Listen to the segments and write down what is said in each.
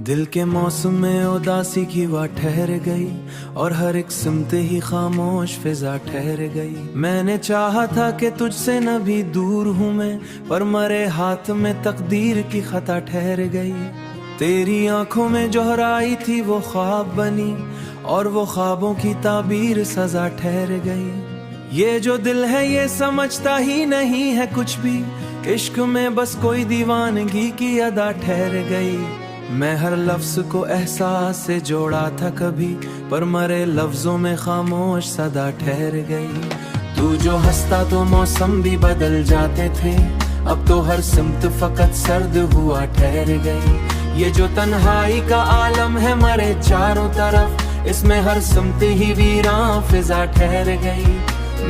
दिल के मौसम में उदासी की वाह ठहर गई और हर एक सिमत ही खामोश फिजा ठहर गई। मैंने चाहा था कि तुझसे न भी दूर हूँ मैं, पर मरे हाथ में तकदीर की खता ठहर गई। तेरी आंखों में जोहराई थी वो ख्वाब बनी और वो ख्वाबों की ताबीर सजा ठहर गई। ये जो दिल है ये समझता ही नहीं है कुछ भी, इश्क में बस कोई दीवानगी की अदा ठहर गई। मैं हर लफ्ज को एहसास से जोड़ा था कभी, पर मरे लफ्जों में खामोश सदा ठहर गई। तू जो हंसता तो मौसम भी बदल जाते थे, अब तो हर सिमत फकत सर्द हुआ ठहर गई। ये जो तन्हाई का आलम है मरे चारों तरफ, इसमें हर सिमत ही वीरां फिजा ठहर गई।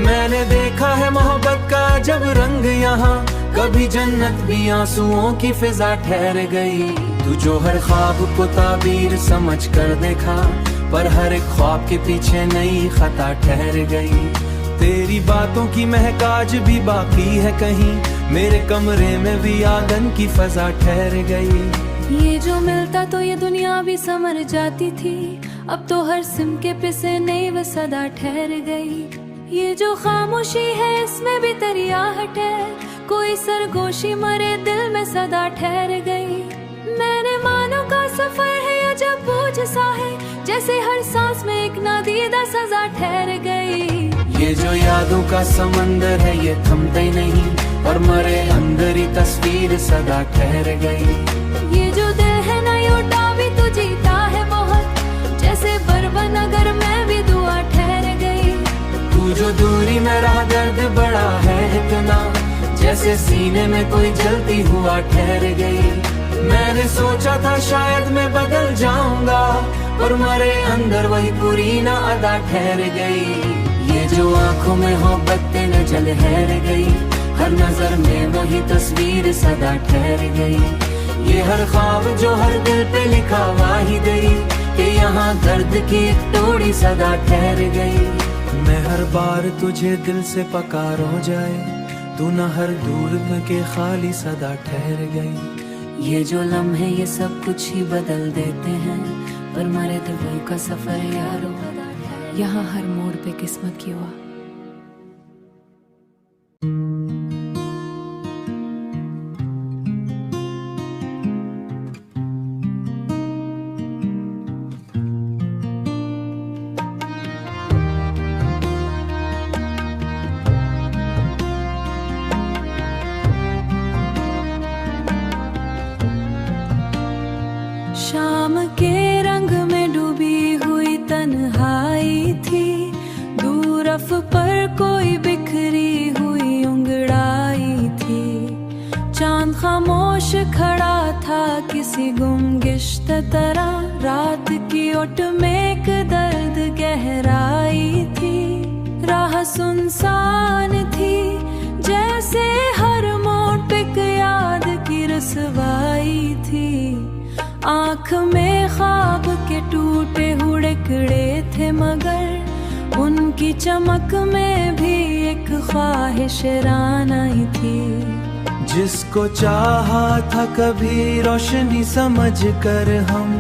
मैंने देखा है मोहब्बत का जब रंग यहाँ, कभी जन्नत भी आंसुओं की फिजा ठहर गई। तू जो हर ख्वाब को ताबीर समझ कर देखा, पर हर एक ख्वाब के पीछे नई खता ठहर गई। तेरी बातों की महक आज भी बाकी है कहीं, मेरे कमरे में भी आंगन की फजा ठहर गई। ये जो मिलता तो ये दुनिया भी समर जाती थी, अब तो हर सिम के पिसे नई वो सदा ठहर गई। ये जो खामोशी है इसमें भी तरियाहट है, कोई सरगोशी मरे दिल में सदा ठहर गई। मैंने मानो का सफर है या जब बोझ सा है, जैसे हर सांस में एक नादीदा सजा ठहर गई। ये जो यादों का समंदर है ये थमता ही नहीं, और मरे अंदर ही तस्वीर सदा ठहर गई। ये जो दिल है ना योटा भी तो जीता है बहुत, जैसे बर्बन अगर मैं भी दुआ ठहर गई। तू जो दूरी में रहा दर्द बड़ा है इतना, जैसे सीने में कोई जलती हुआ ठहर गई। मैंने सोचा था शायद मैं बदल जाऊंगा, पर मरे अंदर वही पूरी ना अदा ठहर गई। ये जो आंखों में मोहब्बत न जल ठहर गई, हर नजर में वही तस्वीर सदा ठहर गई। ये हर ख्वाब जो हर दिल पे लिखा वाही गई, कि यहाँ दर्द की एक टोड़ी सदा ठहर गई। मैं हर बार तुझे दिल से पकार हो जाए, तू न हर दूर के खाली सदा ठहर गई। ये जो लम्हे ये सब कुछ ही बदल देते हैं, पर मरे दिलों का सफर यारो, यहाँ हर मोड़ पे किस्मत की हुआ। शाम के रंग में डूबी हुई तन्हाई थी, दूर अफ पर कोई बिखरी हुई उंगड़ाई थी। चांद खामोश खड़ा था किसी गुमगिश्त तरह, रात की ओट में एक दर्द गहराई थी। राह सुनसान थी जैसे हर मोड़ पे याद की रसवाई थी। आँख में ख्वाब के टूटे हुए टुकड़े थे, मगर उनकी चमक में भी एक ख्वाहिश रानाई थी। जिसको चाहा था कभी रोशनी समझ कर हम,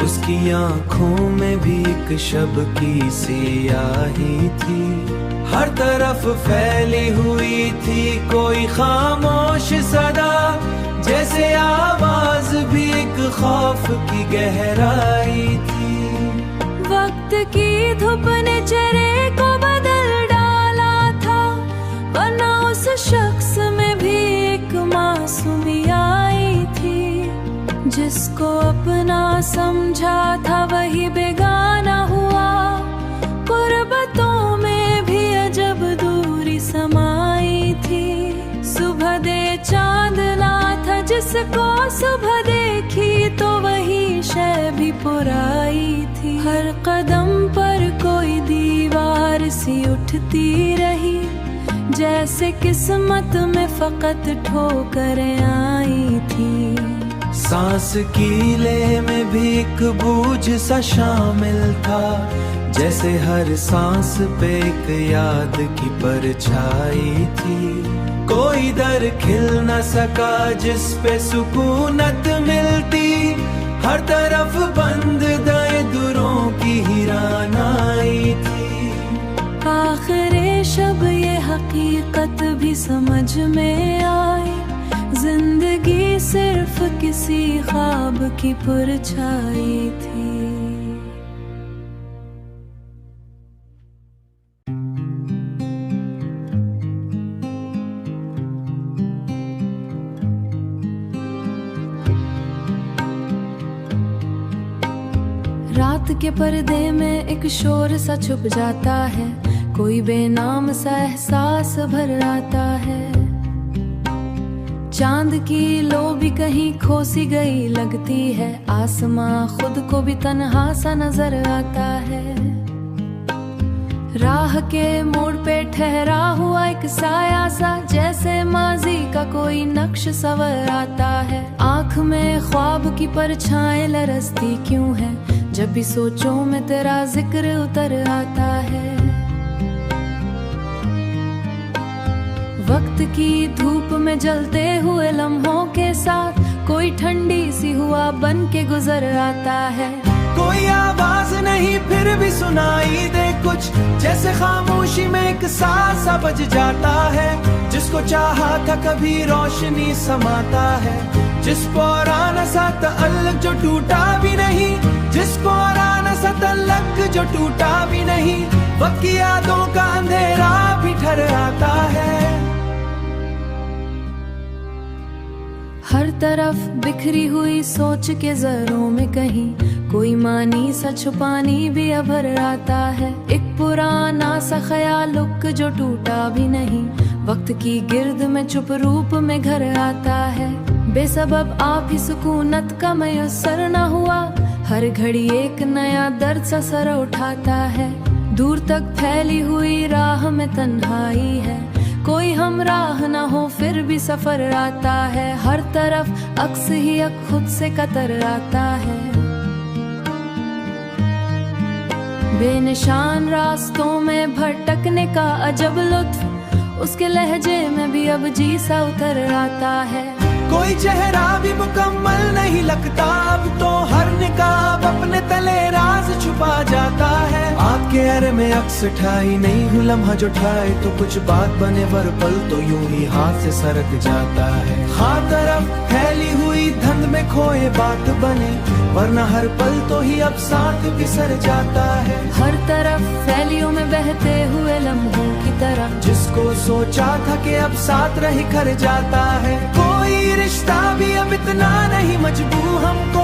उसकी आंखों में भी एक शब की सियाही थी। हर तरफ फैली हुई थी कोई खामोश सदा, जैसे आवाज भी एक खौफ की गहराई थी। वक्त की धूप ने चेहरे को बदल डाला था, वरना उस शख्स में भी एक मासूमी आई थी। जिसको अपना समझा था वही बेगाना हुआ, कुर्बतों में भी अजब दूरी समाई थी। सुबह दे चांद ला था जिसको सुबह देखी, तो वही शय भी पुराई थी। हर कदम पर कोई दीवार सी उठती रही, जैसे किस्मत में फकत ठोकरें आई थी। सांस की ले में भी एक बूझ सा शामिल था, जैसे हर सांस पे एक याद की परछाई थी। कोई दर खिल न सका जिस पे सुकूनत मिलती, हर तरफ बंद दाएं दुरों की हिरानाई थी। आखिरे शब ये हकीकत भी समझ में आई, जिंदगी सिर्फ किसी ख्वाब की परछाई थी। रात के पर्दे में एक शोर सा छुप जाता है, कोई बेनाम सा एहसास भर आता है। चांद की लो भी कहीं खोसी गई लगती है, आसमां खुद को भी तन्हा सा नजर आता है। राह के मोड़ पे ठहरा हुआ एक साया सा, जैसे माजी का कोई नक्श सवर आता है। आंख में ख्वाब की परछाएं लरसती क्यों है, जब भी सोचो में तेरा जिक्र उतर आता है। वक्त की धूप में जलते हुए लम्हों के साथ कोई ठंडी सी हुआ बन के गुजर आता है। कोई आवाज नहीं फिर भी सुनाई दे कुछ, जैसे खामोशी में एक सांस सा बज जाता है। जिसको चाहा था कभी रोशनी समाता है, जिस पुराना सा तअल्लुक जो टूटा भी नहीं, जिस पुराना सा तअल्लुक जो टूटा भी नहीं। वक्त की यादों का अंधेरा भी ठहर आता है। हर तरफ बिखरी हुई सोच के जरों में कहीं कोई मानी सा छुपानी भी अभर आता है। एक पुराना सा ख्यालुक जो टूटा भी नहीं, वक्त की गिर्द में चुप रूप में घर आता है। बेसबब आप ही सुकूनत का मयसर न हुआ, हर घड़ी एक नया दर्द सा सर उठाता है। दूर तक फैली हुई राह में तन्हाई है, कोई हमराह न हो फिर भी सफर आता है। हर तरफ अक्स ही खुद से कतर आता है। बेनिशान रास्तों में भटकने का अजब लुत्फ, उसके लहजे में भी अब जी सा उतर आता है। कोई चेहरा भी मुकम्मल नहीं लगता, अब तो हर निकाब अपने तले राज छुपा जाता है। आपके अरे में अक्स ठाई नहीं हूँ, लम्हा जो ठाए तो कुछ बात बने, वर पल तो यूं ही हाथ से सरक जाता है। हर तरफ फैली हुई धंध में खोए बात बने, वरना हर पल तो ही अब साथ बिसर जाता है। हर तरफ फैलियों में बहते हुए लम्हों की तरह, जिसको सोचा था कि अब साथ रह कर जाता है। कोई रिश्ता भी अब इतना नहीं मजबूर हमको,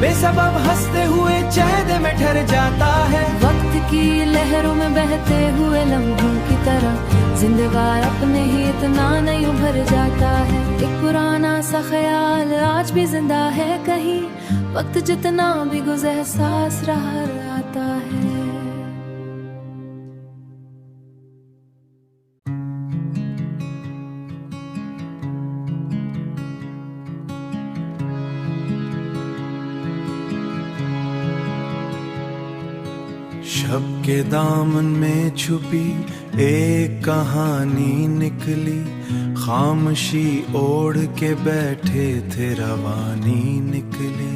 बेसबब हंसते हुए चैन में ठहर जाता है। वक्त की लहरों में बहते हुए लम्हों की तरह जिंदगार अपने ही इतना नहीं उभर जाता है। एक पुराना सा ख्याल आज भी जिंदा है कहीं, वक्त जितना भी गुज़र एहसास रहा आता है। शब के दामन में छुपी एक कहानी निकली, खामोशी ओढ़ के बैठे थे रवानी निकली।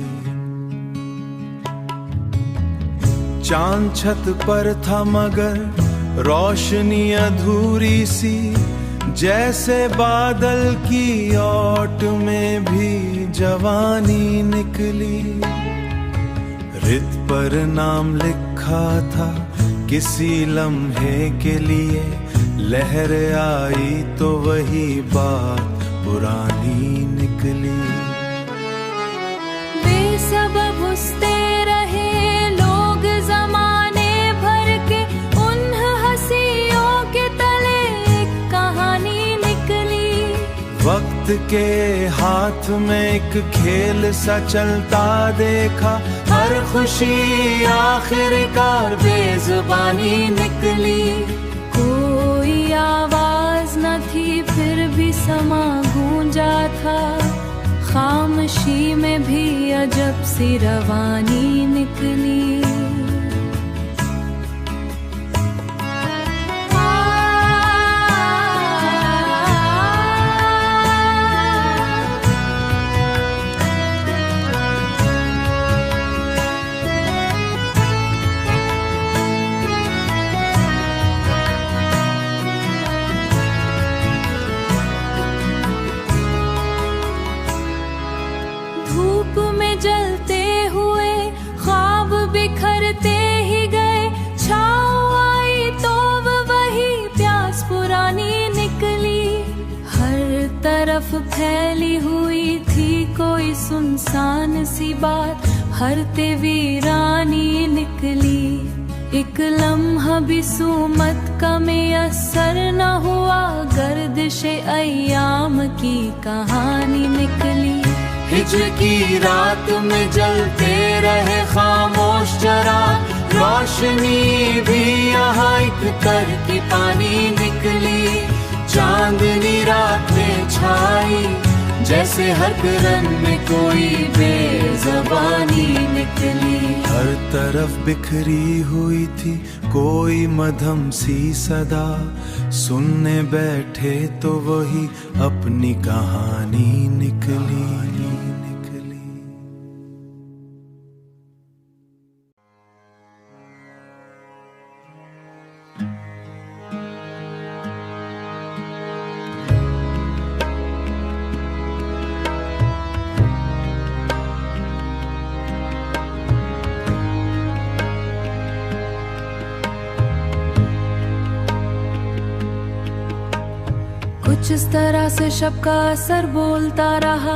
चांद छत पर था मगर रोशनी अधूरी सी, जैसे बादल की ओट में भी जवानी निकली। रित पर नाम लिखा था किसी लम्हे के लिए, लहर आई तो वही बात पुरानी निकली। बेसबब हंसते रहे लोग ज़माने भर के, उन हंसियों के तले एक कहानी निकली। वक्त के हाथ में एक खेल सा चलता देखा, हर खुशी आखिरकार बेजुबानी निकली। कोई आवाज न थी फिर भी समा गूंजा था, खामोशी में भी अजब सी रवानी निकली। तरफ फैली हुई थी कोई सुनसान सी बात, हरते वीरानी निकली। एक लम्हा भी सुमत का असर न हुआ, गर्दिशे अय्याम की कहानी निकली। हिज्र की रात में जलते रहे खामोश चिराग, रोशनी भी यहाँ एक तर की पानी निकली। चांदनी रात में छाई, जैसे हर रन में कोई बेज़बानी निकली। हर तरफ बिखरी हुई थी कोई मधम सी सदा, सुनने बैठे तो वही अपनी कहानी निकली। कुछ इस तरह से शब का असर बोलता रहा,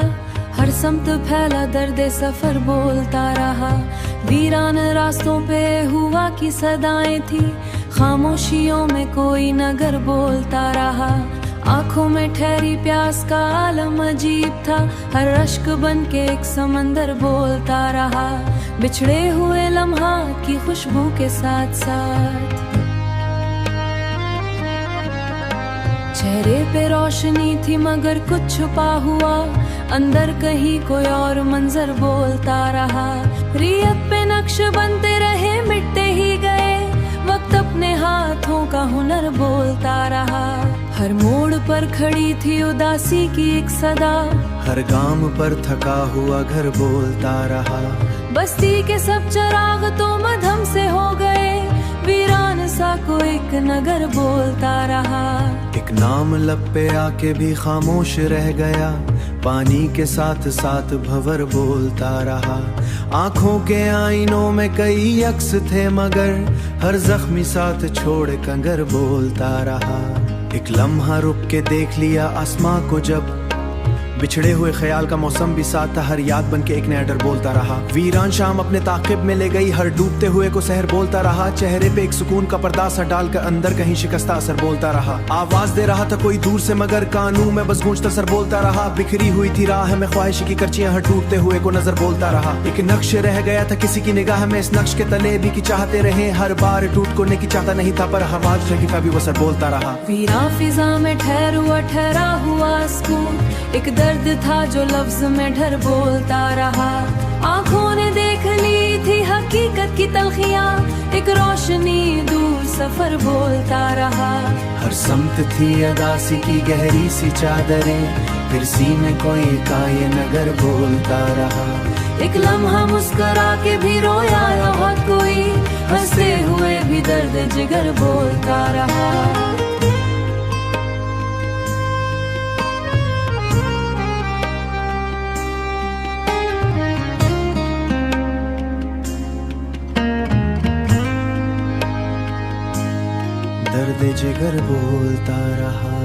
हर समत फैला दर्द सफर बोलता रहा। वीरान रास्तों पे हुआ की सदाएं थी, खामोशियों में कोई नगर बोलता रहा। आंखों में ठहरी प्यास का आलम अजीब था, हर अश्क बन के एक समंदर बोलता रहा। बिछड़े हुए लम्हा की खुशबू के साथ साथ चेहरे पे रोशनी थी मगर कुछ छुपा हुआ, अंदर कहीं कोई और मंजर बोलता रहा। रियत पे नक्श बनते रहे मिटते ही गए, वक्त अपने हाथों का हुनर बोलता रहा। हर मोड़ पर खड़ी थी उदासी की एक सदा, हर गाम पर थका हुआ घर बोलता रहा। बस्ती के सब चिराग तो मधम से हो गए, वीरान सा को एक नगर बोलता रहा। एक नाम लब पे आके भी खामोश रह गया, पानी के साथ साथ भंवर बोलता रहा। आंखों के आईनों में कई अक्स थे मगर हर जख्मी साथ छोड़ कंगर बोलता रहा। एक लम्हा रुक के देख लिया आसमां को जब, बिछड़े हुए ख्याल का मौसम भी साथ था, हर याद बन के एक नया डर बोलता रहा। वीरान शाम अपने ताकिब में ले गई, हर डूबते हुए को सहर बोलता रहा। चेहरे पे एक सुकून का पर्दा सा डालकर अंदर कहीं शिकस्ता असर बोलता रहा। आवाज दे रहा था कोई दूर से मगर कानों में बस गूंजता सर बोलता रहा। बिखरी हुई थी राह में ख्वाहिश की करचियां, हर टूटते हुए को नजर बोलता रहा। एक नक्श रह गया था किसी की निगाह में, इस नक्श के तले भी की चाहते रहे, हर बार टूट कोने की चाहता नहीं था पर आवाज का भी वो सर बोलता रहा। वीरा फिजा में ठहरा हुआ सुकून, एक दर्द था जो लफ्ज में ढर बोलता रहा। आंखों ने देख ली थी हकीकत की तलखियां, एक रोशनी दूर सफर बोलता रहा। हर समत थी अदासी की गहरी सी चादरें, फिर सीने कोई का ये नगर बोलता रहा। एक लम्हा मुस्कुरा के भी रोया रहा कोई, हंसते हुए भी दर्द जिगर बोलता रहा। दर्द जिगर बोलता रहा।